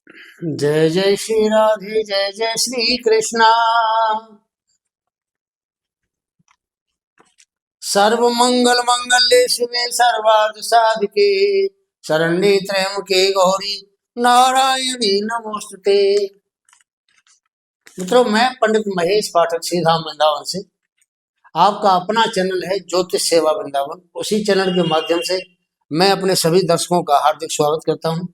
जय जय श्री राधे, जय जय श्री कृष्णा। सर्व मंगल मंगल्ये शिवे सर्वार्थ साधिके, शरण्ये त्र्यंबके गौरी नारायणी नमोस्तुते। मित्रों, मैं पंडित महेश पाठक श्रीधाम वृंदावन से आपका अपना चैनल है ज्योतिष सेवा वृंदावन। उसी चैनल के माध्यम से मैं अपने सभी दर्शकों का हार्दिक स्वागत करता हूं।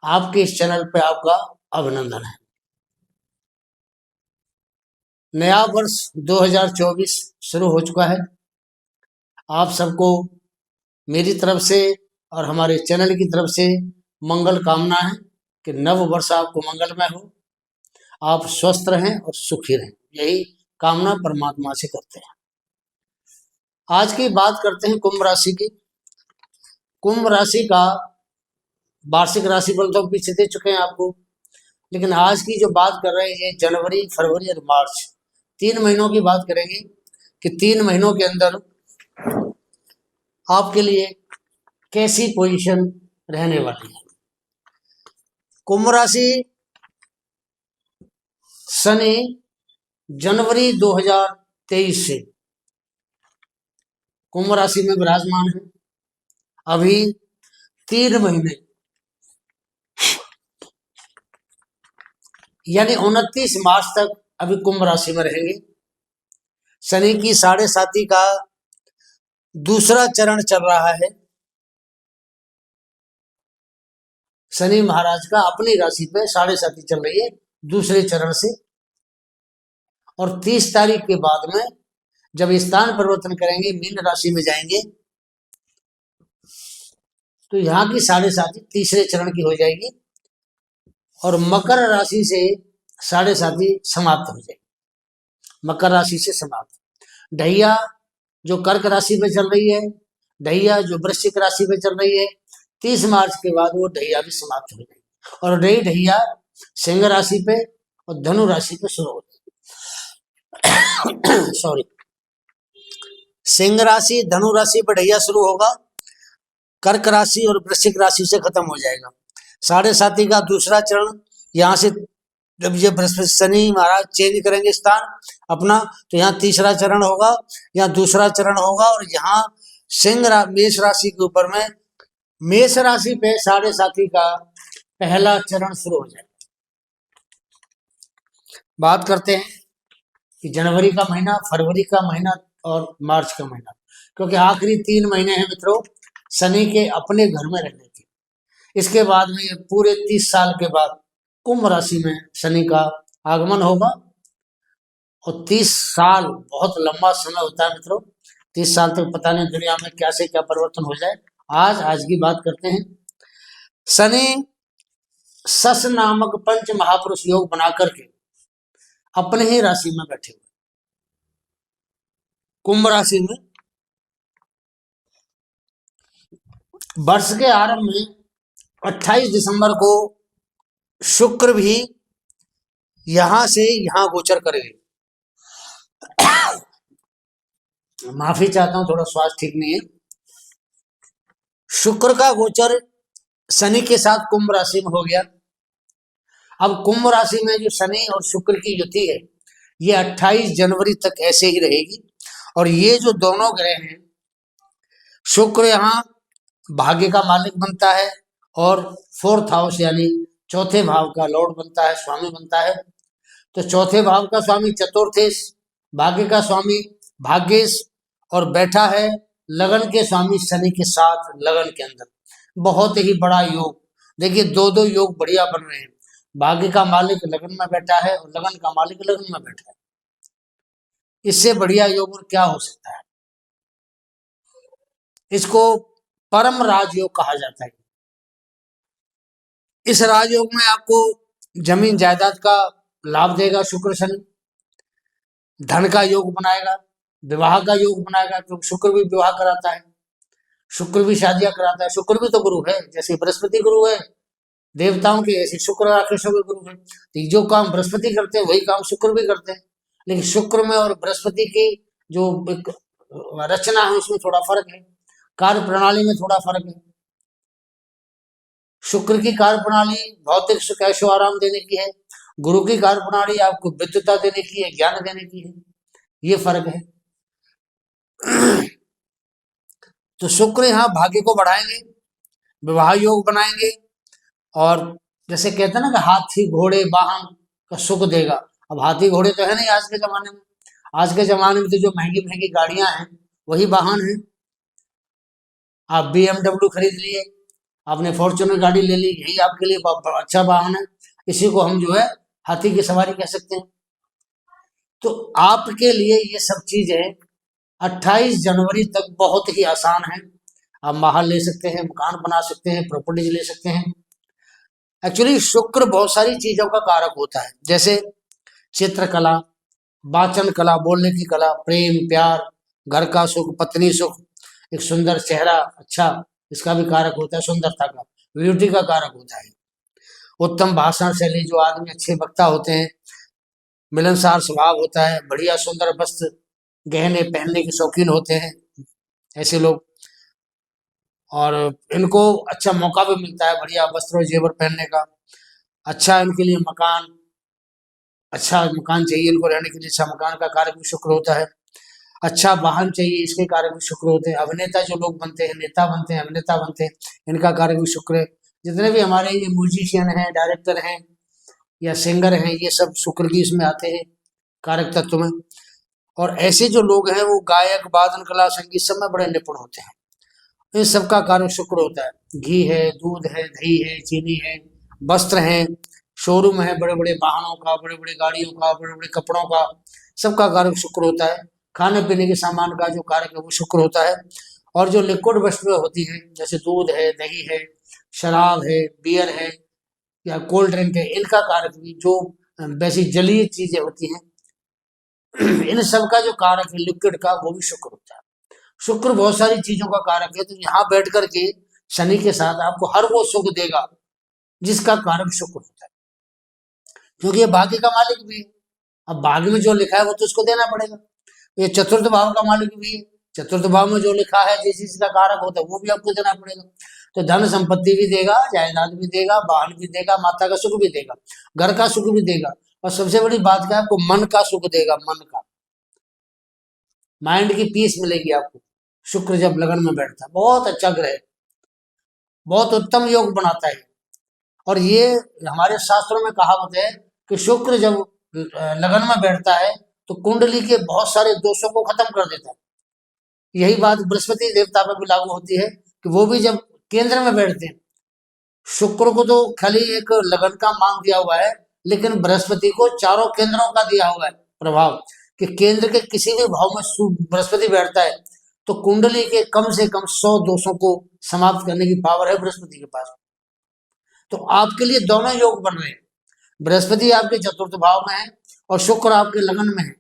आपके इस चैनल पे आपका अभिनंदन है। नया वर्ष 2024 शुरू हो चुका है। आप सबको मेरी तरफ से और हमारे चैनल की तरफ से मंगल कामना है कि नव वर्ष आपको मंगलमय हो, आप स्वस्थ रहें और सुखी रहें, यही कामना परमात्मा से करते हैं। आज की बात करते हैं कुंभ राशि की। कुंभ राशि का वार्षिक राशिफल तो पीछे दे चुके हैं आपको, लेकिन आज की जो बात कर रहे हैं ये जनवरी, फरवरी और मार्च 3 महीनों की बात करेंगे कि 3 महीनों के अंदर आपके लिए कैसी पोजीशन रहने वाली है। कुंभ राशि शनि जनवरी 2023 से कुंभ राशि में विराजमान है। अभी 3 महीने यानी 29 मार्च तक अभी कुंभ राशि में रहेंगे। शनि की 7.5 का दूसरा चरण चल रहा है। शनि महाराज का अपनी राशि पे 7.5 चल रही है दूसरे चरण से, और 30 तारीख के बाद में जब स्थान परिवर्तन करेंगे, मीन राशि में जाएंगे, तो यहाँ की 7.5 तीसरे चरण की हो जाएगी और मकर राशि से 7.5 समाप्त हो जाएगी। मकर राशि से समाप्त। ढैया जो कर्क राशि में चल रही है, ढैया जो वृश्चिक राशि में चल रही है, 30 मार्च के बाद वो ढैया भी समाप्त हो जाएगी और नई ढैया सिंह राशि पे और धनु राशि पे शुरू हो जाएगी। सॉरी, सिंह राशि धनु राशि पर ढैया शुरू होगा, कर्क राशि और वृश्चिक राशि से खत्म हो जाएगा। 7.5 का दूसरा चरण यहाँ से जब ये बृहस्पति शनि महाराज चेंज करेंगे स्थान अपना, तो यहाँ तीसरा चरण होगा, यहाँ दूसरा चरण होगा और यहाँ मेष राशि के ऊपर में मेष राशि पे 7.5 का पहला चरण शुरू हो जाएगा। बात करते हैं कि जनवरी का महीना, फरवरी का महीना और मार्च का महीना, क्योंकि आखिरी 3 महीने हैं मित्रों शनि के अपने घर में रहने के। इसके बाद में ये पूरे 30 साल के बाद कुंभ राशि में शनि का आगमन होगा और 30 साल बहुत लंबा समय होता है मित्रों। 30 साल तक पता नहीं दुनिया में क्या से क्या परिवर्तन हो जाए। आज की बात करते हैं। शनि सस नामक पंच महापुरुष योग बना करके अपने ही राशि में बैठे हुए कुंभ राशि में। वर्ष के आरंभ में 28 दिसंबर को शुक्र भी यहां से यहां गोचर करेंगे। माफी चाहता हूं, थोड़ा स्वास्थ्य ठीक नहीं है। शुक्र का गोचर शनि के साथ कुंभ राशि में हो गया। अब कुंभ राशि में जो शनि और शुक्र की युति है ये 28 जनवरी तक ऐसे ही रहेगी। और ये जो दोनों ग्रह हैं, शुक्र यहाँ भाग्य का मालिक बनता है और 4th हाउस यानी चौथे भाव का लॉर्ड बनता है, स्वामी बनता है। तो चौथे भाव का स्वामी चतुर्थेश, भाग्य का स्वामी भाग्येश, और बैठा है लगन के स्वामी शनि के साथ लगन के अंदर। बहुत ही बड़ा योग। देखिए, दो योग बढ़िया बन रहे हैं। भाग्य का मालिक लगन में बैठा है और लगन का मालिक लगन में बैठा है। इससे बढ़िया योग और क्या हो सकता है। इसको परम राजयोग कहा जाता है। इस राजयोग में आपको जमीन जायदाद का लाभ देगा शुक्र शनि, धन का योग बनाएगा, विवाह का योग बनाएगा, क्योंकि शुक्र भी विवाह कराता है, शुक्र भी शादियां कराता है। शुक्र भी तो गुरु है, जैसे बृहस्पति गुरु है देवताओं के, ऐसे शुक्र राक्षसों के गुरु है। तो जो काम बृहस्पति करते हैं वही काम शुक्र भी करते हैं, लेकिन शुक्र में और बृहस्पति की जो एक रचना है उसमें थोड़ा फर्क है, कार्य प्रणाली में थोड़ा फर्क है। शुक्र की कार्य प्रणाली भौतिक सुख ऐशो आराम देने की है, गुरु की कार्य प्रणाली आपको विद्वता देने की है, ज्ञान देने की है। ये फर्क है। तो शुक्र यहाँ भाग्य को बढ़ाएंगे, विवाह योग बनाएंगे, और जैसे कहते हैं ना कि हाथी घोड़े वाहन का सुख देगा। अब हाथी घोड़े तो है नहीं आज के जमाने में। आज के जमाने में तो जो महंगी महंगी गाड़ियां हैं वही वाहन है। आप BMW खरीद लिए, आपने फॉर्च्यूनर गाड़ी ले ली, यही आपके लिए अच्छा वाहन है। इसी को हम जो है हाथी की सवारी कह सकते हैं। तो आपके लिए ये सब चीजें 28 जनवरी तक बहुत ही आसान है। आप महल ले सकते हैं, मकान बना सकते हैं, प्रॉपर्टीज ले सकते हैं। एक्चुअली शुक्र बहुत सारी चीजों का कारक होता है, जैसे चित्रकला, वाचन कला, बोलने की कला, प्रेम प्यार, घर का सुख, पत्नी सुख, एक सुंदर चेहरा, अच्छा, इसका भी कारक होता है, सुंदरता का, ब्यूटी का कारक होता है। उत्तम भाषण शैली, जो आदमी अच्छे वक्ता होते हैं, मिलनसार स्वभाव होता है, बढ़िया सुंदर वस्त्र गहने पहनने के शौकीन होते हैं ऐसे लोग, और इनको अच्छा मौका भी मिलता है बढ़िया वस्त्र और जेवर पहनने का। अच्छा इनके लिए मकान, अच्छा मकान चाहिए इनको रहने के लिए, अच्छा मकान का कारक भी शुक्र होता है। अच्छा वाहन चाहिए, इसके कारक भी शुक्र होते हैं। अभिनेता जो लोग बनते हैं, नेता बनते हैं, अभिनेता बनते हैं, इनका कारक भी शुक्र है। जितने भी हमारे ये म्यूजिशियन हैं, डायरेक्टर हैं या सिंगर हैं, ये सब शुक्र की इसमें आते हैं कारक तत्व में। और ऐसे जो लोग हैं वो गायक, वादन कला, संगीत सब में बड़े निपुण होते हैं। इन सबका कारक शुक्र होता है। घी है, दूध है, दही है, चीनी है, वस्त्र है, शोरूम है, बड़े बड़े वाहनों का, बड़े बड़े गाड़ियों का, बड़े बड़े कपड़ों का, सबका कारक शुक्र होता है। खाने पीने के सामान का जो कारक है वो शुक्र होता है। और जो लिक्विड वस्तुएं होती हैं, जैसे दूध है, दही है, शराब है, बियर है या कोल्ड ड्रिंक है, इनका कारक भी, जो वैसी जलीय चीजें होती हैं, इन सब का जो कारक है लिक्विड का, वो भी शुक्र होता है। शुक्र बहुत सारी चीजों का कारक है। तो यहाँ बैठ करके शनि के साथ आपको हर वो सुख देगा जिसका कारक शुक्र होता है, क्योंकि ये भाग्य का मालिक भी है। अब भाग्य में जो लिखा है वो तो उसको देना पड़ेगा। ये चतुर्थ भाव का मालिक भी है, चतुर्थ भाव में जो लिखा है जिस चीज का कारक होता है वो भी आपको देना पड़ेगा। तो धन संपत्ति भी देगा, जायदाद भी देगा, वाहन भी देगा, माता का सुख भी देगा, घर का सुख भी देगा, और सबसे बड़ी बात क्या है, आपको मन का सुख देगा। मन का, माइंड की पीस मिलेगी आपको। शुक्र जब लगन में बैठता है, बहुत अच्छा ग्रह, बहुत उत्तम योग बनाता है। और ये हमारे शास्त्रों में कहावत है कि शुक्र जब लगन में बैठता है तो कुंडली के बहुत सारे दोषों को खत्म कर देता है। यही बात बृहस्पति देवता पर भी लागू होती है कि वो भी जब केंद्र में बैठते हैं, शुक्र को तो खाली एक लगन का मान दिया हुआ है, लेकिन बृहस्पति को चारों केंद्रों का दिया हुआ है प्रभाव, कि केंद्र के किसी भी भाव में बृहस्पति बैठता है तो कुंडली के कम से कम 100 दोषों को समाप्त करने की पावर है बृहस्पति के पास। तो आपके लिए दोनों योग बन रहे हैं। बृहस्पति आपके चतुर्थ भाव में है और शुक्र आपके लगन में है।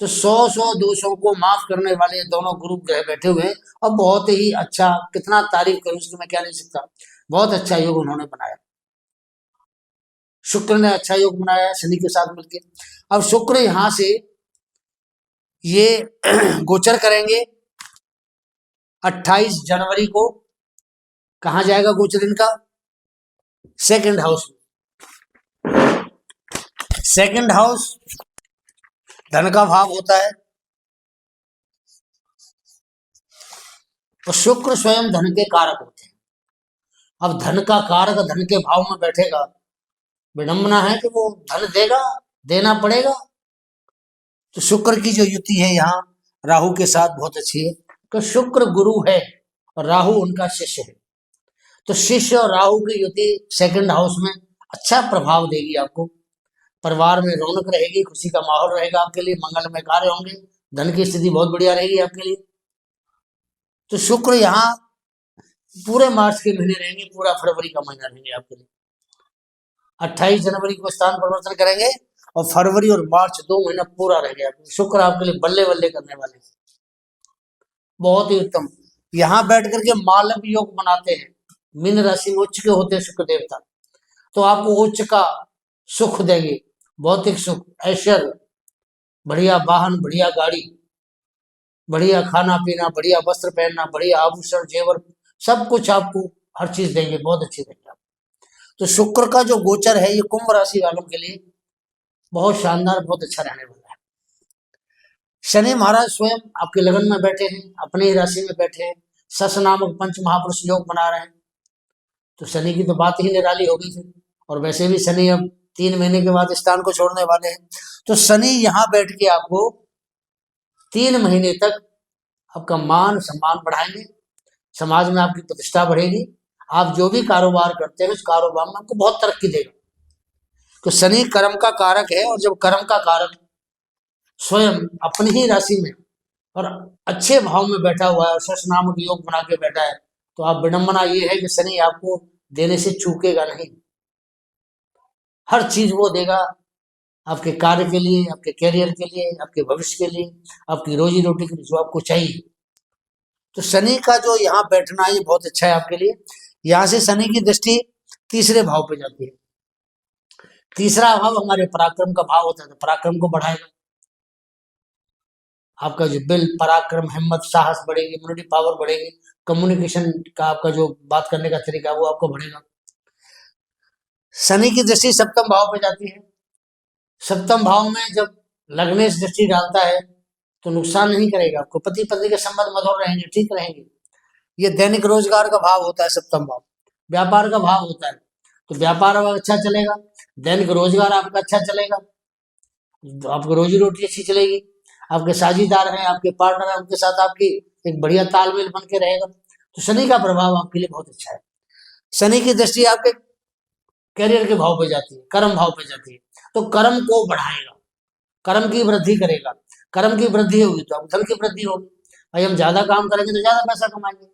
तो 100 दोषों को माफ करने वाले दोनों गुरु ग्रह बैठे हुए हैं। और बहुत ही अच्छा, कितना तारीफ करूं उसकी मैं क्या नहीं सकता, बहुत अच्छा योग उन्होंने बनाया। शुक्र ने अच्छा योग बनाया शनि के साथ मिलकर। अब शुक्र यहां से ये गोचर करेंगे 28 जनवरी को। कहा जाएगा गोचर इनका? सेकंड हाउस में। सेकंड हाउस धन का भाव होता है, तो शुक्र स्वयं धन के कारक होते हैं। अब धन का कारक धन के भाव में बैठेगा, विडंबना है कि वो धन देगा, देना पड़ेगा। तो शुक्र की जो युति है यहाँ राहु के साथ बहुत अच्छी है। तो शुक्र गुरु है और राहु उनका शिष्य है। तो शिष्य और राहु की युति सेकंड हाउस में अच्छा प्रभाव देगी आपको। परिवार में रौनक रहेगी, खुशी का माहौल रहेगा आपके लिए, मंगलमय कार्य होंगे, धन की स्थिति बहुत बढ़िया रहेगी आपके लिए। तो शुक्र यहाँ पूरे मार्च के महीने रहेंगे, पूरा फरवरी का महीना रहेंगे आपके लिए। 28 जनवरी को स्थान परिवर्तन करेंगे और फरवरी और मार्च 2 महीना पूरा रहेंगे आपके। शुक्र आपके लिए बल्ले बल्ले करने वाले, बहुत ही उत्तम। यहाँ बैठ करके मालव योग बनाते हैं। मीन राशि में उच्च के होते हैं शुक्र देवता, तो आपको उच्च का सुख देंगे, भौतिक सुख, ऐश्वर्य, बढ़िया वाहन, बढ़िया गाड़ी, बढ़िया खाना पीना, बढ़िया वस्त्र पहनना, बढ़िया आभूषण जेवर, सब कुछ आपको हर चीज देंगे, बहुत अच्छी देंगे आप। तो शुक्र का जो गोचर है ये कुंभ राशि वालों के लिए बहुत शानदार, बहुत अच्छा रहने वाला है। शनि महाराज स्वयं आपके लगन में बैठे हैं, अपने ही राशि में बैठे हैं, सस नामक पंच महापुरुष योग बना रहे हैं। तो शनि की तो बात ही निराली हो गई थी, और वैसे भी शनि अब 3 महीने के बाद स्थान को छोड़ने वाले हैं। तो शनि यहाँ बैठ के आपको 3 महीने तक आपका मान सम्मान बढ़ाएंगे, समाज में आपकी प्रतिष्ठा बढ़ेगी, आप जो भी कारोबार करते हैं उस कारोबार में आपको बहुत तरक्की देगा। तो शनि कर्म का कारक है, और जब कर्म का कारक स्वयं अपनी ही राशि में और अच्छे भाव में बैठा हुआ है और शश नामक योग बना के बैठा है, तो आप विडंबना ये है कि शनि आपको देने से चूकेगा नहीं, हर चीज वो देगा आपके कार्य के लिए, आपके कैरियर के लिए, आपके भविष्य के लिए, आपकी रोजी रोटी के लिए, जो आपको चाहिए। तो शनि का जो यहाँ बैठना है ये बहुत अच्छा है आपके लिए। यहाँ से शनि की दृष्टि तीसरे भाव पे जाती है। तीसरा भाव हमारे पराक्रम का भाव होता है, तो पराक्रम को बढ़ाएगा, आपका जो बिल, पराक्रम, हिम्मत, साहस बढ़ेगी, इम्यूनिटी पावर बढ़ेगी, कम्युनिकेशन का आपका जो बात करने का तरीका वो आपको बढ़ेगा। शनि की दृष्टि सप्तम भाव पे जाती है। सप्तम भाव में जब लग्नेश दृष्टि डालता है तो नुकसान नहीं करेगा आपको, पति पत्नी के संबंध मधुर रहेंगे, ठीक रहेंगे। ये दैनिक रोजगार का भाव होता है सप्तम भाव, व्यापार का भाव होता है, तो व्यापार अच्छा चलेगा, दैनिक रोजगार आपका अच्छा चलेगा, तो आपको रोजी रोटी अच्छी चलेगी, आपके साझीदार हैं, आपके पार्टनर हैं, उनके साथ आपकी एक बढ़िया तालमेल बन के रहेगा। तो शनि का प्रभाव आपके लिए बहुत अच्छा है। शनि की दृष्टि आपके कैरियर के भाव पे जाती है, कर्म भाव पे जाती है, तो कर्म को बढ़ाएगा, कर्म की वृद्धि करेगा। कर्म की वृद्धि होगी तो अब धन की वृद्धि होगी। भाई हम ज्यादा काम करेंगे तो ज्यादा पैसा कमाएंगे,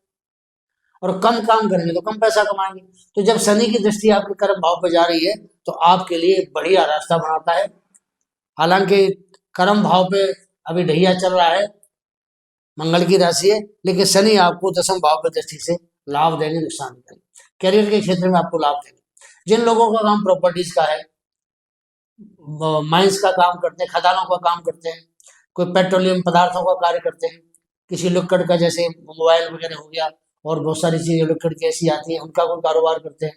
और कम काम करेंगे तो कम पैसा कमाएंगे। तो जब शनि की दृष्टि आपके कर्म भाव पे जा रही है तो आपके लिए बढ़िया रास्ता बनाता है। हालांकि कर्म भाव पे अभी ढैया चल रहा है, मंगल की राशि है, लेकिन शनि आपको दसम भाव पे दृष्टि से लाभ देंगे, नुकसान नहीं देंगे। कैरियर के क्षेत्र में आपको लाभ देंगे। जिन लोगों का काम प्रॉपर्टीज का है, माइंस का काम करते हैं, खदानों का काम करते हैं, कोई पेट्रोलियम पदार्थों का कार्य करते हैं, किसी लुक्कड़ का जैसे मोबाइल वगैरह हो गया, और बहुत सारी चीजें लुक्कड़ की ऐसी आती है, उनका कोई कारोबार करते हैं,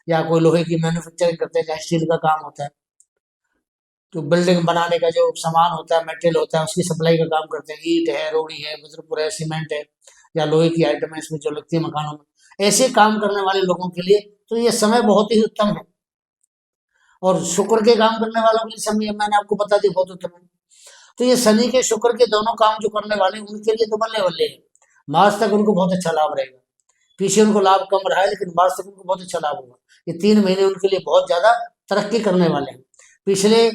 या कोई लोहे की मैन्युफैक्चरिंग करते हैं, चाहे स्टील का काम होता है, तो बिल्डिंग बनाने का जो सामान होता है, मटेरियल होता है, उसकी सप्लाई का काम करते हैं, ईंट है, रोड़ी है, वज्रपुर है, सीमेंट है, या लोहे की आइटम है इसमें जो लगती है मकानों में, ऐसे काम करने वाले लोगों के लिए तो ये समय बहुत ही उत्तम है। और शुक्र के काम करने वालों के लिए समय, मैंने आपको बता दिया, बहुत उत्तम है। तो ये शनि के शुक्र के दोनों काम जो करने वाले हैं उनके लिए तो बल्ले बल्ले है। मार्च तक उनको बहुत अच्छा लाभ रहेगा, पीछे उनको लाभ कम रहा है, लेकिन मार्च तक उनको बहुत अच्छा लाभ होगा। ये 3 महीने उनके लिए बहुत ज्यादा तरक्की करने वाले हैं। पिछले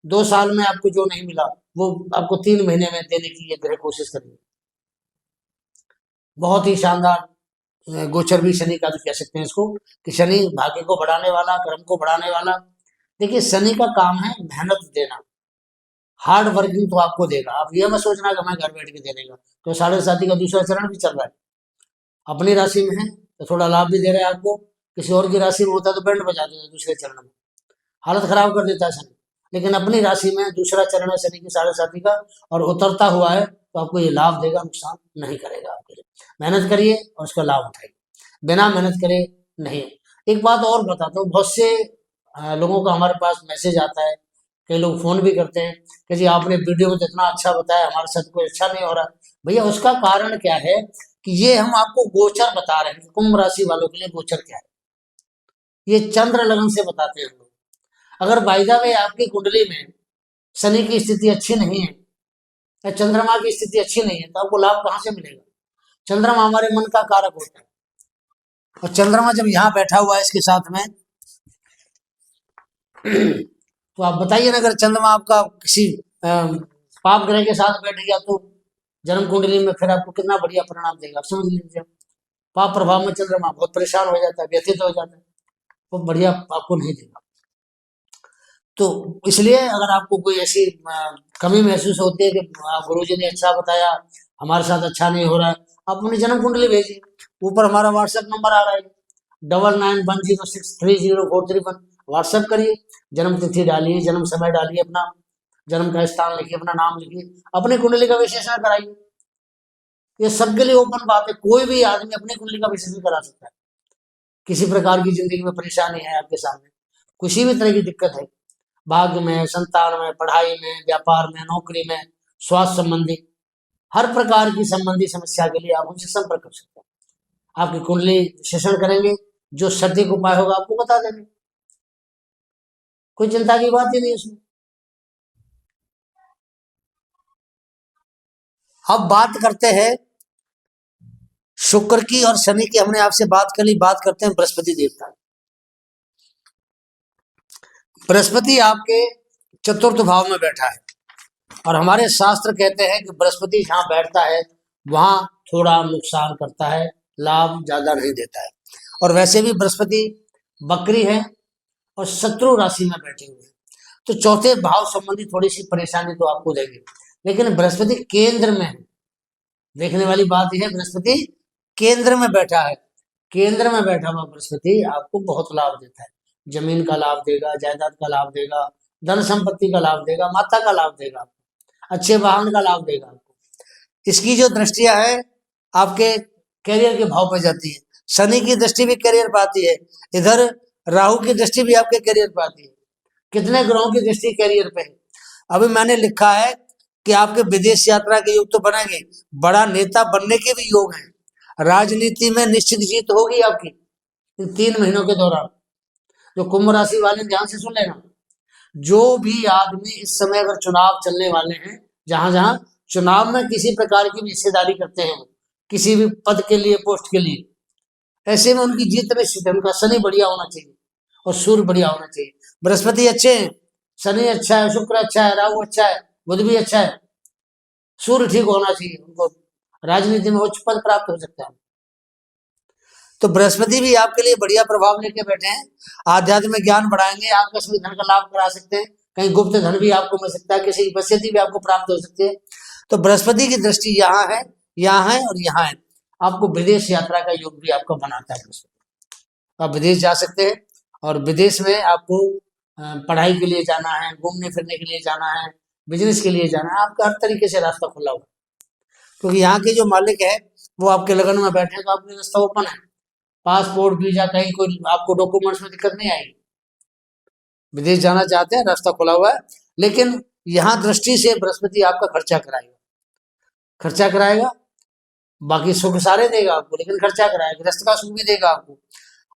2 साल में आपको जो नहीं मिला वो आपको 3 महीने में देने की ये ग्रह कोशिश करेंगे। बहुत ही शानदार गोचर भी शनि का भी कह सकते हैं इसको, कि शनि भाग्य को बढ़ाने वाला, कर्म को बढ़ाने वाला। देखिए शनि का काम है मेहनत देना, हार्ड वर्किंग तो आपको देगा। आप ये मत सोचना कि मैं घर बैठ के दे देगा। तो 7.5 का दूसरा चरण भी चल रहा है, अपनी राशि में है तो थोड़ा लाभ भी दे रहा है आपको, किसी और की राशि में होता है तो बैंड बजा देता है दूसरे चरण में, हालत खराब कर देता है शनि। लेकिन अपनी राशि में दूसरा चरण है शनि की 7.5 का, और उतरता हुआ है तो आपको ये लाभ देगा, नुकसान नहीं करेगा आपके लिए। मेहनत करिए और उसका लाभ उठाइए, बिना मेहनत करे नहीं। एक बात और बताता हूँ, बहुत से लोगों का हमारे पास मैसेज आता है, कई लोग फोन भी करते हैं कि जी आपने वीडियो में तो इतना अच्छा बताया, हमारे साथ कोई अच्छा नहीं हो रहा। भैया उसका कारण क्या है कि ये हम आपको गोचर बता रहे हैं, कुंभ राशि वालों के लिए गोचर क्या है, ये चंद्र लगन से बताते हैं हम लोग। अगर बाय द वे आपकी कुंडली में शनि की स्थिति अच्छी नहीं है या चंद्रमा की स्थिति अच्छी नहीं है, तो आपको लाभ कहाँ से मिलेगा? चंद्रमा हमारे मन का कारक होता है, और चंद्रमा जब यहाँ बैठा हुआ है इसके साथ में तो आप बताइए ना, अगर चंद्रमा आपका किसी पाप ग्रह के साथ बैठ गया तो जन्म कुंडली में फिर आपको कितना बढ़िया परिणाम देगा, आप समझ लीजिए। पाप प्रभाव में चंद्रमा बहुत परेशान हो जाता है, व्यथित हो जाता है, वो बढ़िया आपको नहीं देगा। तो इसलिए अगर आपको कोई ऐसी कमी महसूस होती है कि गुरुजी ने अच्छा बताया, हमारे साथ अच्छा नहीं हो रहा है, आप अपनी जन्म कुंडली भेजिए। ऊपर हमारा व्हाट्सएप नंबर आ रहा है 9910630431, व्हाट्सएप करिए, जन्म तिथि डालिए, जन्म समय डालिए, अपना जन्म का स्थान लिखिए, अपना नाम लिखिए, अपनी कुंडली का विश्लेषण कराइए। ये सबके लिए ओपन बात है, कोई भी आदमी अपनी कुंडली का विश्लेषण करा सकता है। किसी प्रकार की जिंदगी में परेशानी है आपके सामने, किसी भी तरह की दिक्कत है, भाग्य में, संतान में, पढ़ाई में, व्यापार में, नौकरी में, स्वास्थ्य संबंधी, हर प्रकार की संबंधी समस्या के लिए आप उनसे संपर्क कर सकते हैं। आपकी कुंडली विश्लेषण करेंगे, जो सटीक उपाय होगा आपको बता देंगे, कोई चिंता की बात ही नहीं उसमें। अब बात करते हैं शुक्र की और शनि की, हमने आपसे बात कर ली, बात करते हैं बृहस्पति देवता। बृहस्पति आपके चतुर्थ भाव में बैठा है और हमारे शास्त्र कहते हैं कि बृहस्पति जहां बैठता है वहां थोड़ा नुकसान करता है, लाभ ज्यादा नहीं देता है। और वैसे भी बृहस्पति बकरी है और शत्रु राशि में बैठे हुए हैं, तो चौथे भाव संबंधी थोड़ी सी परेशानी तो आपको देगी, लेकिन बृहस्पति केंद्र में है। देखने वाली बात यह है, बृहस्पति केंद्र में बैठा है, केंद्र में बैठा हुआ बृहस्पति आपको बहुत लाभ देता है। जमीन का लाभ देगा, जायदाद का लाभ देगा, धन संपत्ति का लाभ देगा, माता का लाभ देगा, अच्छे वाहन का लाभ देगा आपको। इसकी जो दृष्टियां है आपके कैरियर के भाव पर जाती है, शनि की दृष्टि भी कैरियर पर आती है, इधर राहु की दृष्टि भी आपके कैरियर पर आती है। कितने ग्रहों की दृष्टि कैरियर पे है? अभी मैंने लिखा है कि आपके विदेश यात्रा के योग तो बनेंगे, बड़ा नेता बनने के भी योग हैं, राजनीति में निश्चित जीत होगी आपकी इन 3 महीनों के दौरान। जो कुंभ राशि वाले ध्यान से सुन लेना, जो भी आदमी इस समय अगर चुनाव चलने वाले हैं, जहां जहां चुनाव में किसी प्रकार की भी हिस्सेदारी करते हैं, किसी भी पद के लिए, पोस्ट के लिए, ऐसे में उनकी जीत निश्चित है। उनका शनि बढ़िया होना चाहिए और सूर्य बढ़िया होना चाहिए। बृहस्पति अच्छे हैं, शनि अच्छा है, शुक्र अच्छा है, राहु अच्छा है, बुध भी अच्छा है, सूर्य ठीक होना चाहिए, उनको राजनीति में उच्च पद प्राप्त हो सकता है। तो बृहस्पति भी आपके लिए बढ़िया प्रभाव लेके बैठे हैं, आध्यात्मिक ज्ञान बढ़ाएंगे, आकस्मिक धन का लाभ करा सकते हैं, कहीं गुप्त धन भी आपको मिल सकता है, किसी की वसीयत भी आपको प्राप्त हो सकती है। तो बृहस्पति की दृष्टि यहाँ है, यहाँ है और यहाँ है, आपको विदेश यात्रा का योग भी आपको बनाता है बृहस्पति। आप विदेश जा सकते हैं और विदेश में आपको पढ़ाई के लिए जाना है, घूमने फिरने के लिए जाना है, बिजनेस के लिए जाना है, आपका हर तरीके से रास्ता खुला हुआ, क्योंकि यहाँ के जो मालिक है वो आपके लगन में बैठे, तो आपके रास्ता ओपन है। पासपोर्ट, वीजा, कहीं कोई आपको डॉक्यूमेंट्स में दिक्कत नहीं आएगी। विदेश जाना चाहते हैं, रास्ता खुला हुआ है। लेकिन यहाँ दृष्टि से बृहस्पति आपका खर्चा कराएगा, खर्चा कराएगा, बाकी सुख सारे देगा आपको, लेकिन खर्चा कराएगा, गृहस्थ का सुख भी देगा आपको।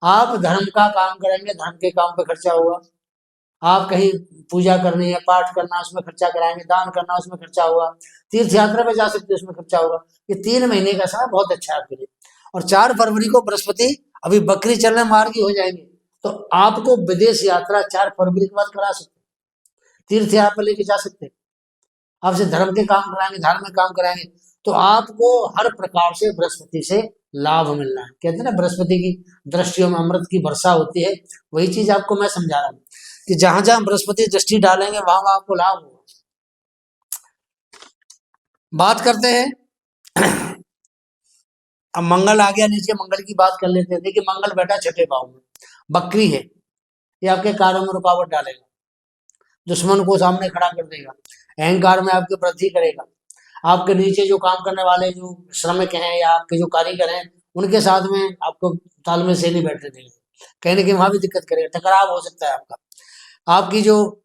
आप धर्म का काम करेंगे, धर्म के काम पे खर्चा होगा। आप कहीं पूजा करनी है, पाठ करना, उसमें खर्चा कराएंगे, दान करना, उसमें खर्चा होगा, तीर्थ यात्रा पे जा सकते हैं, उसमें खर्चा होगा। ये 3 महीने का समय बहुत अच्छा है आपके लिए। और 4 फरवरी को बृहस्पति अभी बकरी चलने मार्गी हो जाएंगे, तो आपको विदेश यात्रा 4 फरवरी के बाद करा सकते हैं, तीर्थ यात्रा लेके जा सकते हैं, आपसे धर्म के काम कराएंगे, धार्मिक काम कराएंगे, तो आपको हर प्रकार से बृहस्पति से लाभ मिलना है। कहते हैं ना, बृहस्पति की दृष्टियों में अमृत की वर्षा होती है, वही चीज आपको मैं समझा रहा हूँ कि जहां जहां बृहस्पति दृष्टि डालेंगे वहां वहां आपको लाभ होगा। बात करते हैं अब मंगल आ गया नीचे, मंगल की बात कर लेते हैं। देखिए मंगल बैठा छठे भाव में, बकरी है, ये आपके कार्यों में रुकावट डालेगा, दुश्मन को सामने खड़ा कर देगा, अहंकार में आपकी वृद्धि करेगा, आपके नीचे जो काम करने वाले जो श्रमिक हैं या आपके जो कारीगर हैं उनके साथ में आपको तालमेल से नहीं बैठने देंगे, कहीं ना कहीं वहां भी दिक्कत करेगा, टकराव हो सकता है आपका। आपकी जो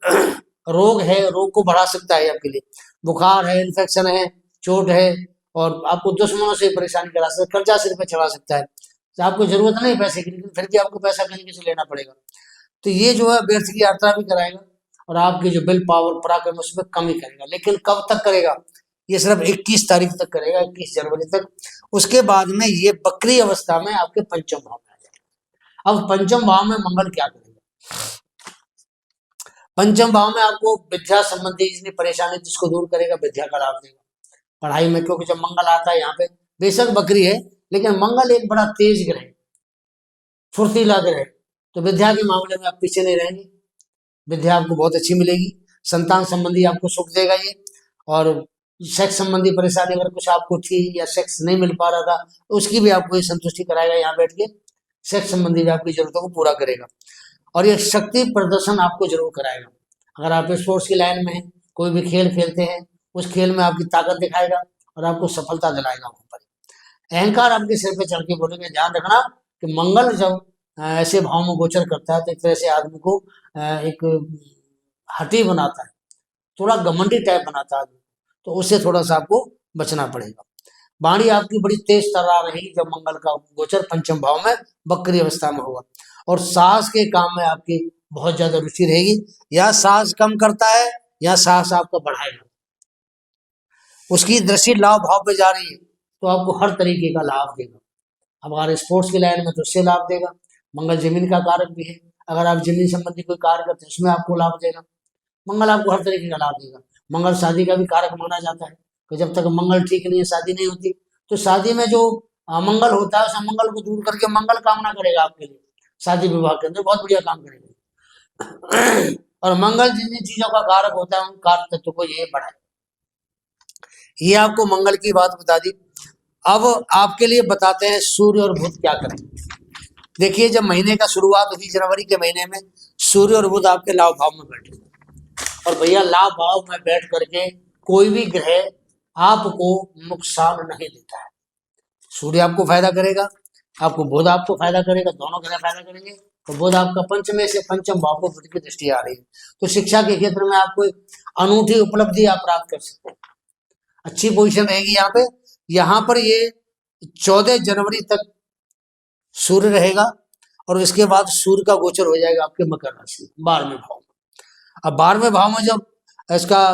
रोग है, रोग को बढ़ा सकता है आपके लिए, बुखार है, इन्फेक्शन है, चोट है, और आपको दुश्मनों से परेशानी करा सकता है, कर्जा सिर पे चढ़ा सकता है। तो आपको जरूरत नहीं पैसे की, लेकिन फिर भी आपको पैसा कहीं से लेना पड़ेगा। तो ये जो है व्यर्थ की यात्रा भी कराएगा और आपकी जो विल पावर, पराक्रम, उसमें कमी करेगा। लेकिन कब तक करेगा? ये सिर्फ 21 तारीख तक करेगा, 21 जनवरी तक। उसके बाद में ये बकरी अवस्था में आपके पंचम भाव में आ जाएगा। अब पंचम भाव में मंगल क्या करेगा? पंचम भाव में आपको विद्या संबंधी जितनी परेशानी जिसको दूर करेगा, विद्या का लाभ देगा पढ़ाई में, क्योंकि जब मंगल आता है यहाँ पे, बेशक बकरी है लेकिन मंगल एक बड़ा तेज ग्रह, फुर्तीला ग्रह, तो विद्या के मामले में आप पीछे नहीं रहेंगे, विद्या आपको बहुत अच्छी मिलेगी। संतान संबंधी आपको सुख देगा ये, और सेक्स संबंधी परेशानी अगर कुछ आपको थी या सेक्स नहीं मिल पा रहा था तो उसकी भी आपको ये संतुष्टि कराएगा, यहाँ बैठ के सेक्स संबंधी भी आपकी जरूरतों को पूरा करेगा। और ये शक्ति प्रदर्शन आपको जरूर कराएगा। अगर आप स्पोर्ट्स की लाइन में हैं, कोई भी खेल खेलते हैं, उस खेल में आपकी ताकत दिखाएगा और आपको सफलता दिलाएगा वहां पर। अहंकार आपके सिर पे चढ़ के बोलेंगे, ध्यान रखना कि मंगल जब ऐसे भाव में गोचर करता है तो एक तरह से आदमी को एक हठी बनाता है, थोड़ा घमंडी टाइप बनाता है आदमी, तो उससे थोड़ा सा आपको बचना पड़ेगा। वाणी आपकी बड़ी तेज तर्रार रहेगी जब मंगल का गोचर पंचम भाव में वक्री अवस्था में होगा, और साहस के काम में आपकी बहुत ज्यादा रुचि रहेगी, या साहस कम करता है या साहस आपका बढ़ाएगा। उसकी दृष्टि लाभ भाव पे जा रही है तो आपको हर तरीके का लाभ देगा। अब अगर स्पोर्ट्स की लाइन में तो उससे लाभ देगा, मंगल जमीन का कारक भी है, अगर आप जमीन संबंधी कोई कार्य करते हैं उसमें आपको लाभ देगा, मंगल आपको हर तरीके का लाभ देगा। मंगल शादी का भी कारक माना जाता है, तो जब तक मंगल ठीक नहीं है शादी नहीं होती, तो शादी में जो अमंगल होता है उस अमंगल को दूर करके मंगल कामना करेगा आपके लिए, शादी विवाह के अंदर बहुत बढ़िया काम करेगा। और मंगल जिन जिन चीजों का कारक होता है उन कारक तत्व को ये बढ़ाए। ये आपको मंगल की बात बता दी। अब आपके लिए बताते हैं सूर्य और बुध क्या करें। देखिए जब महीने का शुरुआत हुई जनवरी के महीने में, सूर्य और बुध आपके लाभ भाव में बैठे, और भैया लाभ भाव में बैठ करके कोई भी ग्रह आपको नुकसान नहीं देता है। सूर्य आपको फायदा करेगा, आपको बुध आपको फायदा करेगा, दोनों ग्रह फायदा करेंगे। तो बुध आपका पंचमे से पंचम भाव को बुध की दृष्टि आ रही है, तो शिक्षा के क्षेत्र में आपको एक अनूठी उपलब्धि आप प्राप्त कर सकते हैं, अच्छी पोजीशन रहेगी यहाँ पे। यहाँ पर ये 14 जनवरी तक सूर्य रहेगा, और इसके बाद सूर्य का गोचर हो जाएगा आपके मकर राशि 12वें भाव में। अब 12वें भाव में जब इसका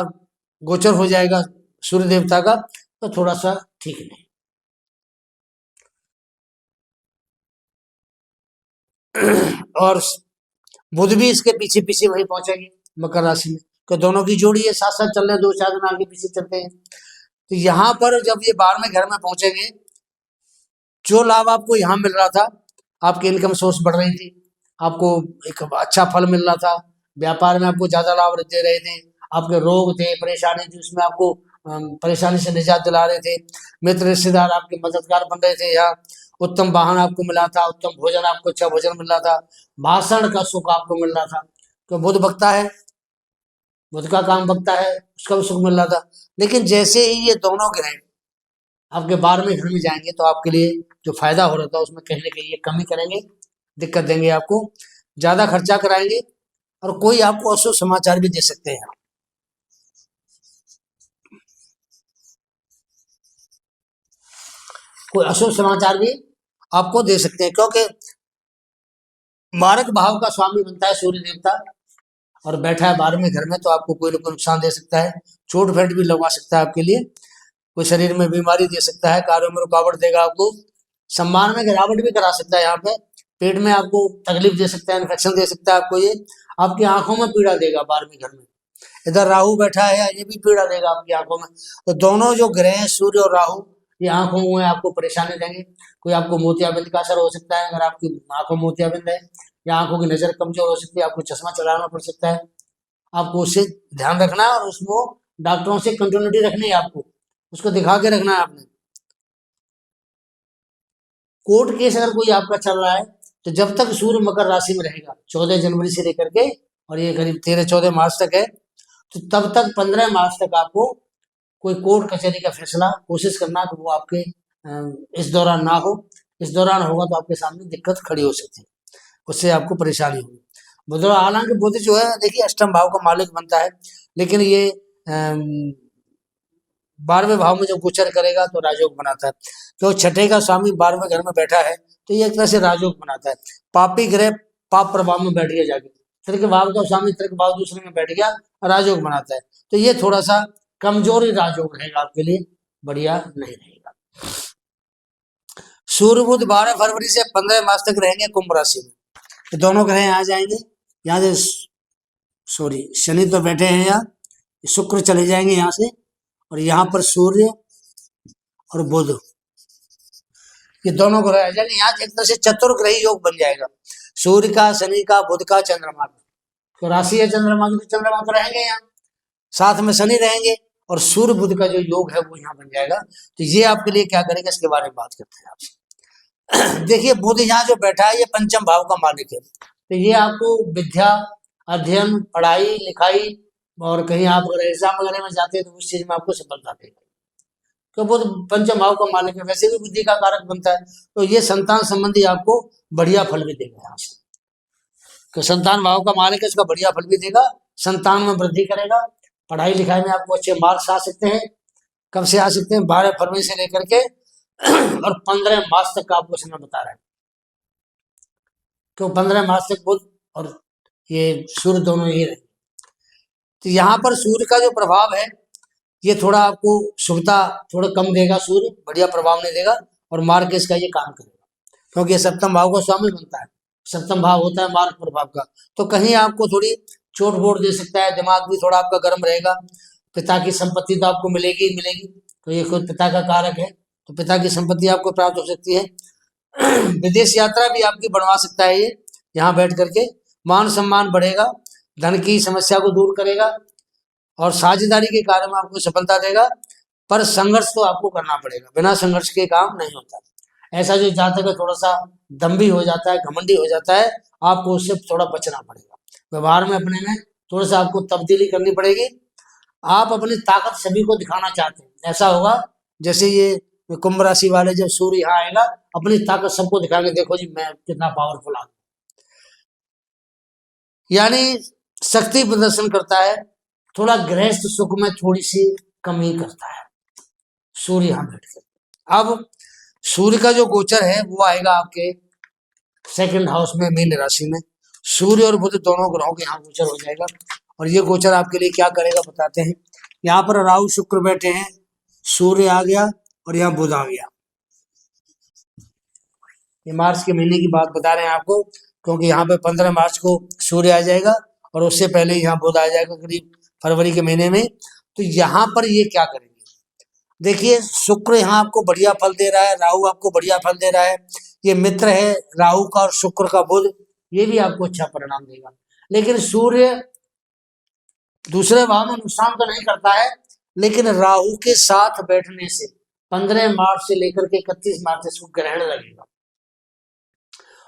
गोचर हो जाएगा सूर्य देवता का, तो थोड़ा सा ठीक नहीं। और बुध भी इसके पीछे पीछे वही पहुंचेगी मकर राशि में, तो दोनों की जोड़ी है, साथ साथ चल रहे हैं, 2-4 दिन आगे पीछे चलते हैं। तो यहाँ पर जब ये 12वें घर में पहुंचेंगे, जो लाभ आपको यहाँ मिल रहा था, आपकी इनकम सोर्स बढ़ रही थी, आपको एक अच्छा फल मिल रहा था, व्यापार में आपको ज्यादा लाभ दे रहे थे, आपके रोग थे परेशानी थी उसमें आपको परेशानी से निजात दिला रहे थे, मित्र रिश्तेदार आपके मददगार बन रहे थे, या उत्तम वाहन आपको मिला था, उत्तम भोजन आपको अच्छा भोजन मिल रहा था, भाषण का सुख आपको मिल रहा था, तो बुध बकता है, बुध का काम बकता है, उसका भी सुख मिल रहा था। लेकिन जैसे ही ये दोनों ग्रह आपके 12वें घर में जाएंगे, तो आपके लिए जो फायदा हो रहा था उसमें कहीं ना कहीं ये कमी करेंगे, दिक्कत देंगे, आपको ज्यादा खर्चा कराएंगे, और कोई आपको अशुभ समाचार भी दे सकते हैं। कोई अशुभ समाचार भी आपको दे सकते हैं, क्योंकि मारक भाव का स्वामी बनता है सूर्य देवता, और बैठा है 12वें घर में, तो आपको कोई ना कोई नुकसान दे सकता है, चोट फेंट भी लगवा सकता है आपके लिए, कोई शरीर में बीमारी दे सकता है, कार्यों में रुकावट देगा, आपको सम्मान में गिरावट भी करा सकता है, यहाँ पे पेट में आपको तकलीफ दे सकता है, इन्फेक्शन दे सकता है आपको, ये आपकी आंखों में पीड़ा देगा 12वें घर में। इधर राहु बैठा है, ये भी पीड़ा देगा आपकी आंखों में। तो दोनों जो ग्रह हैं सूर्य और राहु, ये आंखों में आपको परेशानी देंगे, कोई आपको मोतियाबिंद का असर हो सकता है, अगर आपकी आंखों में मोतियाबिंद है, या आंखों की नजर कमजोर हो सकती है, आपको चश्मा चलाना पड़ सकता है, आपको उससे ध्यान रखना है, और उसको डॉक्टरों से कंटिन्यूटी रखनी है, आपको उसको दिखा के रखना है आपने। कोर्ट केस अगर कोई आपका चल रहा है, तो जब तक सूर्य मकर राशि में रहेगा 14 जनवरी से लेकर के, और ये करीब 13-14 मार्च तक है, तो तब तक 15 मार्च तक आपको कोई कोर्ट कचहरी का फैसला कोशिश करना कि वो आपके इस दौरान ना हो, इस दौरान होगा तो आपके सामने दिक्कत खड़ी हो सकती है, उससे आपको परेशानी होगी। बुध, हालांकि बुध जो है देखिए अष्टम भाव का मालिक बनता है, लेकिन ये 12वें भाव में जब गोचर करेगा तो राजयोग बनाता है, तो छठे का स्वामी 12वें घर में बैठा है, तो ये एक तरह से राजयोग बनाता है। पापी ग्रह पाप प्रभाव में बैठ गया जाके, त्रिक भाव का स्वामी त्रिक भाव दूसरे में बैठ गया, राजयोग बनाता है, तो ये थोड़ा सा कमजोरी राजयोग रहेगा आपके लिए, बढ़िया नहीं रहेगा। सूर्य बुध 12 फरवरी से 15 मार्च तक रहेंगे कुंभ राशि में, तो दोनों ग्रह यहाँ जाएंगे, यहाँ से सॉरी शनि तो बैठे हैं यहाँ, शुक्र चले जाएंगे यहाँ से, और यहाँ पर सूर्य और बुध, ये दोनों ग्रह आ जाएंगे, यहाँ एक तरह से चतुर्ग्रही योग बन जाएगा, सूर्य का, शनि का, बुध का, चंद्रमा का, तो राशि है चंद्रमा की, तो चंद्रमा तो रहेंगे यहाँ, साथ में शनि रहेंगे, और सूर्य बुध का जो योग है वो यहाँ बन जाएगा। तो ये आपके लिए क्या करेगा इसके बारे में बात करते हैं आपसे। देखिए बुध यहाँ जो बैठा है ये पंचम भाव का मालिक है, तो ये आपको विद्या, अध्ययन, पढ़ाई लिखाई, और कहीं आप अगर एग्जाम वगैरह में जाते हैं तो उस चीज में आपको सफलता देगा, तो बुध पंचम भाव का मालिक है, वैसे भी बुद्धि का कारक बनता है, तो ये संतान संबंधी आपको बढ़िया फल भी देगा यहाँ से। तो संतान भाव का मालिक है, इसका बढ़िया फल भी देगा, संतान में वृद्धि करेगा, पढ़ाई लिखाई में आपको अच्छे मार्क्स आ सकते हैं। कब से आ सकते हैं? 12 फरवरी से लेकर के और 15 मार्च तक का आपको समय बता रहा है, क्यों 15 मार्च तक बुध और ये सूर्य दोनों ही रहे। तो यहाँ पर सूर्य का जो प्रभाव है ये थोड़ा आपको शुभता थोड़ा कम देगा, सूर्य बढ़िया प्रभाव नहीं देगा, और मार्ग इसका ये काम करेगा, क्योंकि ये सप्तम भाव का स्वामी बनता है, सप्तम भाव होता है मार्ग प्रभाव का। तो कहीं आपको थोड़ी चोट वोट दे सकता है, दिमाग भी थोड़ा आपका गर्म रहेगा, पिता की संपत्ति तो आपको मिलेगी ही मिलेगी, तो ये खुद पिता का कारक है, तो पिता की संपत्ति आपको प्राप्त हो सकती है। विदेश यात्रा भी आपकी बनवा सकता है ये, यहाँ बैठ करके मान सम्मान बढ़ेगा, धन की समस्या को दूर करेगा, और साझेदारी के कार्य में आपको सफलता देगा, पर संघर्ष तो आपको करना पड़ेगा, बिना संघर्ष के काम नहीं होता। ऐसा जो जातक है थोड़ा सा दम्भी हो जाता है, घमंडी हो जाता है, आपको उससे थोड़ा बचना पड़ेगा। व्यवहार में अपने में थोड़ा सा आपको तब्दीली करनी पड़ेगी। आप अपनी ताकत सभी को दिखाना चाहते हैं, ऐसा होगा जैसे ये कुंभ राशि वाले जब सूर्य यहाँ आएगा अपनी ताकत सबको दिखाएंगे, देखो जी मैं कितना पावरफुल आदमी, यानी शक्ति प्रदर्शन करता है। थोड़ा गृहस्थ सुख में थोड़ी सी कमी करता है सूर्य यहाँ बैठ कर। अब सूर्य का जो गोचर है वो आएगा आपके सेकंड हाउस में, मीन राशि में। सूर्य और बुध दोनों ग्रहों के यहाँ गोचर हो जाएगा, और ये गोचर आपके लिए क्या करेगा बताते हैं। यहाँ पर राहु शुक्र बैठे हैं, सूर्य आ गया और यहाँ बुध आ गया। ये मार्च के महीने की बात बता रहे हैं आपको, क्योंकि यहाँ पे 15 मार्च को सूर्य आ जाएगा और उससे पहले यहाँ बुध आ जाएगा करीब फरवरी के महीने में। तो यहाँ पर ये क्या करेंगे, देखिए शुक्र यहाँ आपको बढ़िया फल दे रहा है, राहु आपको बढ़िया फल दे रहा है, ये मित्र है राहु का और शुक्र का बुध, ये भी आपको अच्छा परिणाम देगा। लेकिन सूर्य दूसरे भाव में नुकसान तो नहीं करता है, लेकिन राहु के साथ बैठने से 15 मार्च से लेकर के 31 मार्च तक इसको ग्रहण लगेगा,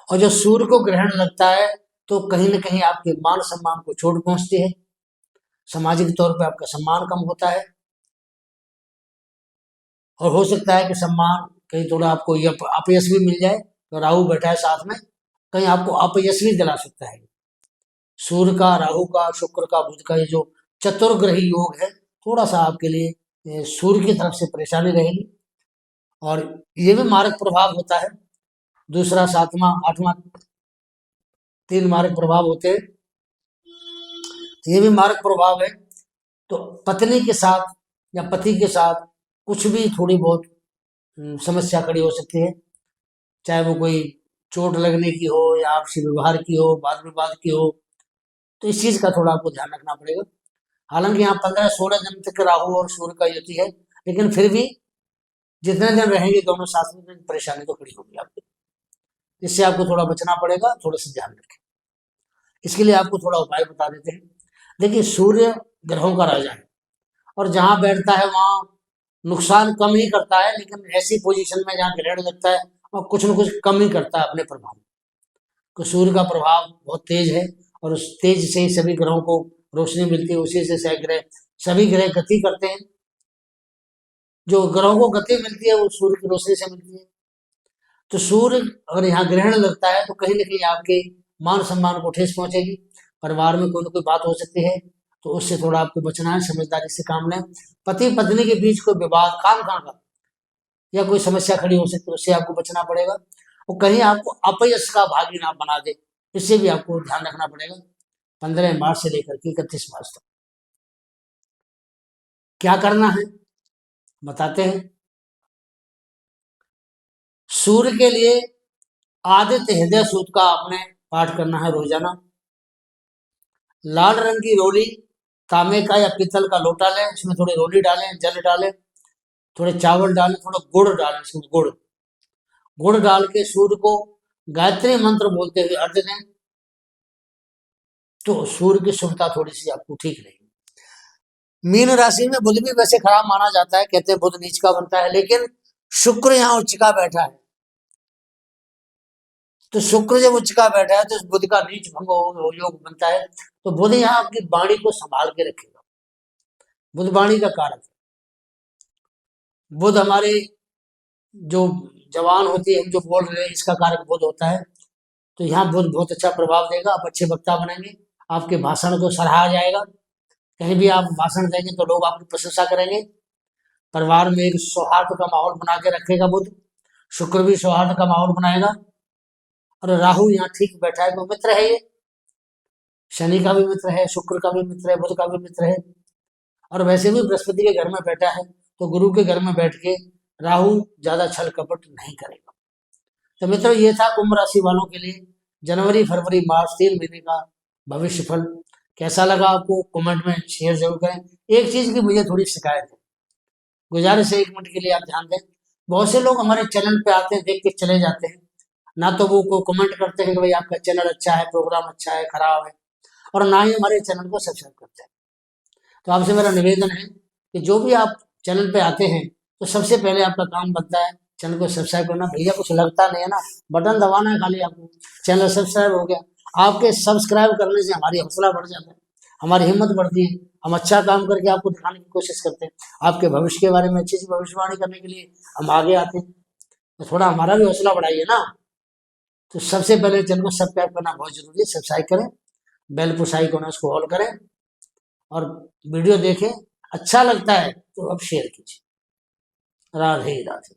और जब सूर्य को ग्रहण लगता है तो कहीं ना कहीं आपके मान सम्मान को चोट पहुंचती है, सामाजिक तौर पे आपका सम्मान कम होता है, और हो सकता है कि सम्मान कहीं थोड़ा आपको अपयश भी मिल जाए। तो राहु बैठा है साथ में, कहीं आपको अपयश भी दिला सकता है। सूर्य का, राहु का, शुक्र का, बुध का ये जो चतुर्ग्रही योग है, थोड़ा सा आपके लिए सूर्य की तरफ से परेशानी रहेगी, और ये भी मारक प्रभाव होता है। दूसरा, सातवां, आठवां, 3 मारक प्रभाव होते हैं, तो ये भी मारक प्रभाव है। तो पत्नी के साथ या पति के साथ कुछ भी थोड़ी बहुत समस्या खड़ी हो सकती है, चाहे वो कोई चोट लगने की हो या आपसी व्यवहार की हो, वाद विवाद की हो, तो इस चीज का थोड़ा आपको ध्यान रखना पड़ेगा। हालांकि यहाँ 15-16 दिन तक राहु और सूर्य का युति है, लेकिन फिर भी जितने दिन रहेंगे दोनों साथ में, परेशानी तो खड़ी होगी आपकी, इससे आपको थोड़ा बचना पड़ेगा, थोड़ा सा ध्यान रखें। इसके लिए आपको थोड़ा उपाय बता देते हैं। देखिए सूर्य ग्रहों का राजा है, और जहां बैठता है वहां नुकसान कम ही करता है, लेकिन ऐसी पोजीशन में जहाँ ग्रहण लगता है और कुछ न कुछ कम ही करता है अपने प्रभाव। तो सूर्य का प्रभाव बहुत तेज है, और उस तेज से ही सभी ग्रहों को रोशनी मिलती है, उसी से सभी ग्रह गति करते हैं। जो ग्रहों को गति मिलती है वो सूर्य की रोशनी से मिलती है। तो सूर्य अगर यहाँ ग्रहण लगता है तो कहीं ना कहीं आपके मान सम्मान को ठेस पहुंचेगी, परिवार में कोई ना कोई बात हो सकती है, तो उससे थोड़ा आपको बचना है, समझदारी से काम लें। पति पत्नी के बीच कोई विवाद, काम का या कोई समस्या खड़ी हो सकती है, उससे आपको बचना पड़ेगा, और कहीं आपको अपयश का भागी ना बना दे, इससे भी आपको ध्यान रखना पड़ेगा। 15 मार्च से लेकर के 31 मार्च तक क्या करना है बताते हैं। सूर्य के लिए आदित्य हृदय सूत्र का आपने पाठ करना है रोजाना। लाल रंग की रोली, तांबे का या पीतल का लोटा लें, इसमें थोड़ी रोली डालें, जल डालें, थोड़े चावल डालें, थोड़ा गुड़ डालें, इसमें गुड़ डाल के सूर्य को गायत्री मंत्र बोलते हुए अर्घ्य दें, तो सूर्य की शुभता थोड़ी सी आपको ठीक रहेगी। मीन राशि में बुध भी वैसे खराब माना जाता है, कहते हैं बुध नीच का बनता है, लेकिन शुक्र यहाँ उच्च का बैठा है, तो शुक्र जब उच्च का बैठा है तो बुध का नीच भंग योग बनता है। तो बुध यहाँ आपकी वाणी को संभाल के रखेगा, बुध वाणी का कारक है। बुध हमारे जो जवान होती है, हम जो बोल रहे हैं इसका कारक बुध होता है। तो यहाँ बुध बहुत अच्छा प्रभाव देगा, आप अच्छे वक्ता बनेंगे, आपके भाषण को सराहा जाएगा, कहीं भी आप भाषण देंगे तो लोग आपकी प्रशंसा करेंगे। परिवार में एक सौहार्द का माहौल बना के रखेगा बुध। शुक्र भी सौहार्द का माहौल बनाएगा। और राहु यहाँ ठीक बैठा है, तो मित्र है ये, शनि का भी मित्र है, शुक्र का भी मित्र है, बुध का भी मित्र है। और वैसे भी बृहस्पति के घर में बैठा है, तो गुरु के घर में बैठ के राहु ज्यादा छल कपट नहीं करेगा। तो मित्रों, ये था कुंभ राशि वालों के लिए जनवरी फरवरी मार्च 3 महीने का भविष्य फल। कैसा लगा आपको कमेंट में शेयर जरूर करें। एक चीज की मुझे थोड़ी शिकायत है, गुजारिश है, 1 मिनट के लिए आप ध्यान दें। बहुत से लोग हमारे चैनल पे आते हैं, देख के चले जाते हैं, ना तो वो को कमेंट करते हैं कि भाई आपका चैनल अच्छा है, प्रोग्राम अच्छा है, खराब है, और ना ही हमारे चैनल को सब्सक्राइब करते हैं। तो आपसे मेरा निवेदन है कि जो भी आप चैनल पे आते हैं, तो सबसे पहले आपका काम बनता है चैनल को सब्सक्राइब करना। भैया कुछ लगता नहीं है ना, बटन दबाना है खाली आपको, चैनल सब्सक्राइब हो गया। आपके सब्सक्राइब करने से हमारी हौसला बढ़ जाता है, हमारी हिम्मत बढ़ती है, हम अच्छा काम करके आपको दिखाने की कोशिश करते हैं, आपके भविष्य के बारे में अच्छी सी भविष्यवाणी करने के लिए हम आगे आते हैं। तो थोड़ा हमारा भी हौसला बढ़ाइए ना। तो सबसे पहले चैनल को सब्सक्राइब करना बहुत जरूरी है, सब्सक्राइब करें, बेल पुश आइकन है उसको ऑल करें, और वीडियो देखें, अच्छा लगता है तो अब शेयर कीजिए। राधे राधे।